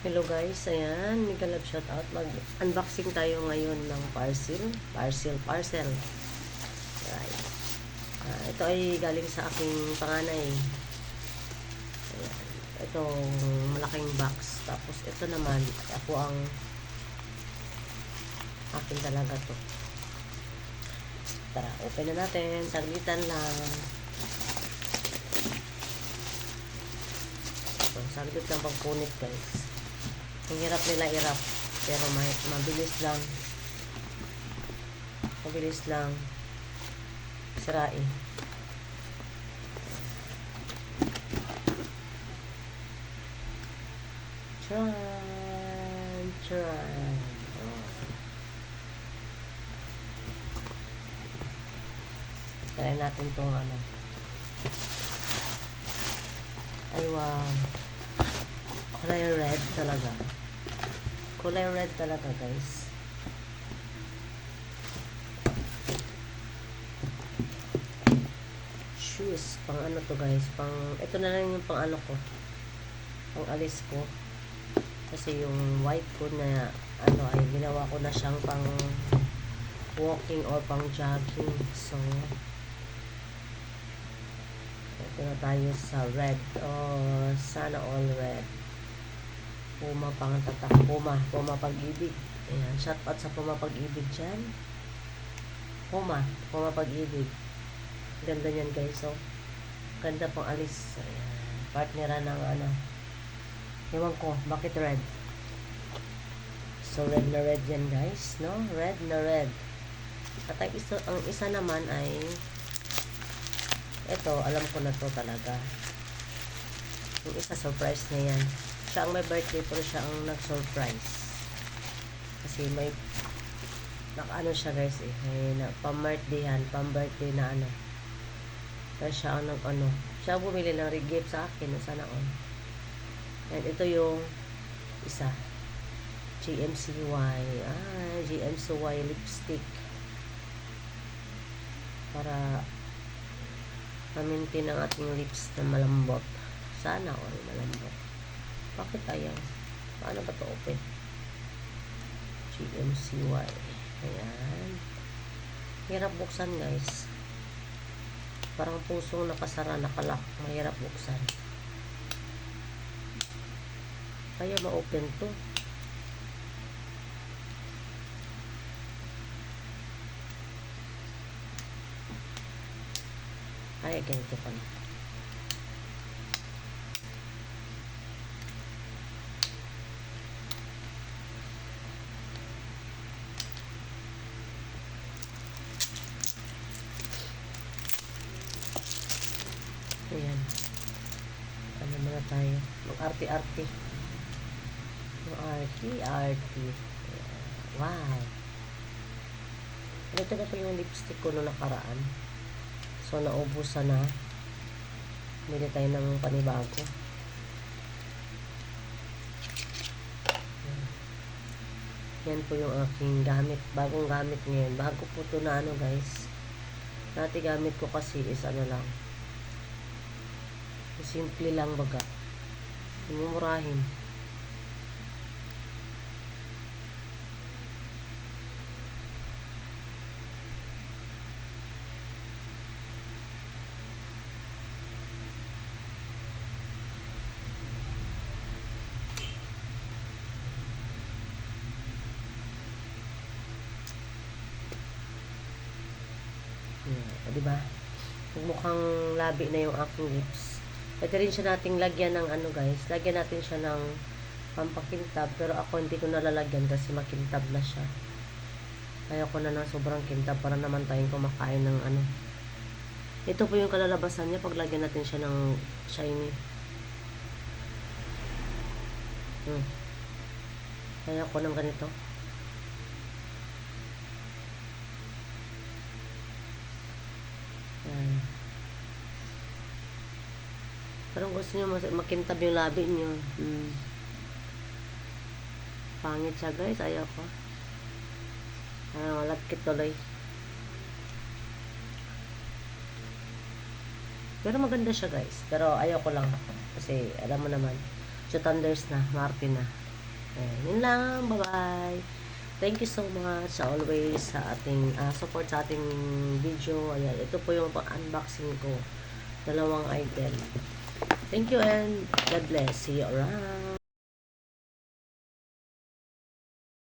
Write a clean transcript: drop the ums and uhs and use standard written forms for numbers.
Hello guys, ayan, mega love shoutout. Mag-unboxing tayo ngayon ng parcel. Right. Ito ay galing sa aking panganay. Ayan. Itong malaking box. Tapos ito naman, ako ang akin talaga to. Tara, open na natin. Saglitan lang. So, saglit lang pagpunit guys. Ang hirap nila irap. Pero mabilis lang. Mabilis lang. Sirain. Try. Try natin itong ano. Ay wow. Kulay red talaga. Kulay red talaga guys. Shoes. Pang ano to guys. Ito na lang yung pang ano ko. Pang alis ko. Kasi yung white ko na ano ay ginawa ko na siyang pang walking or pang jogging. So, ito na tayo sa red. Oh, sana all red. Puma pang tatak. Puma pag-ibig. Ayan, shout out sa Puma pag-ibig dyan. Puma pag-ibig. Ganda niyan guys. So, ganda pang alis. Ayan, partnera ng ano. Ewan ko, bakit red? So, red na red yan guys, no? Red na red. At ang isa naman ay ito, alam ko na to talaga. Yung isa, surprise na yan. Siya ang may birthday pero siya ang nag-surprise. Kasi may naka-ano siya guys eh. May pang-birthday na ano. Kaya siya ang nag-ano. Siya bumili ng gift sa akin. Sana all. And ito yung isa. GMCY. GMCY lipstick. Para ma-maintain ang ating lips na malambot. Sana all malambot. Bakit ayaw? Paano ba ito open? GMCY. Ayan. Hirap buksan guys. Parang pusong nakasara, nakalak. Mahirap buksan. Kaya ma-open to. Ay, ganito pala. Ayan. Ano muna tayo? Mag-arti-arti. Arty. Wow. Ito na po yung lipstick ko noong nakaraan. So, naubusan na. Bili tayo ng panibago. Yan po yung aking gamit. Bagong gamit ngayon. Bago po ito na ano guys. Dati gamit ko kasi is ano lang. Simple lang baga. Mumurahin. Diba? Mukhang labi na yung aking lips. Pwede rin siya nating lagyan ng ano guys. Lagyan natin siya ng pampakintab. Pero ako hindi ko nalalagyan kasi makintab na siya. Ayoko na ng sobrang kintab para naman tayong kumakain ng ano. Ito po yung kalalabasan niya pag lagyan natin siya ng shiny. Ayoko ng ganito. Pero gusto nyo makintab yung labi nyo. Pangit siya guys. Ayaw ko. Malagkit tuloy. Pero maganda siya guys. Pero ayaw ko lang. Kasi alam mo naman. So thunders na. Martin na. Ayan, yun lang. Bye-bye. Thank you so much always sa ating support sa ating video. Ayan, ito po yung unboxing ko. Dalawang item. Thank you and God bless. See you around.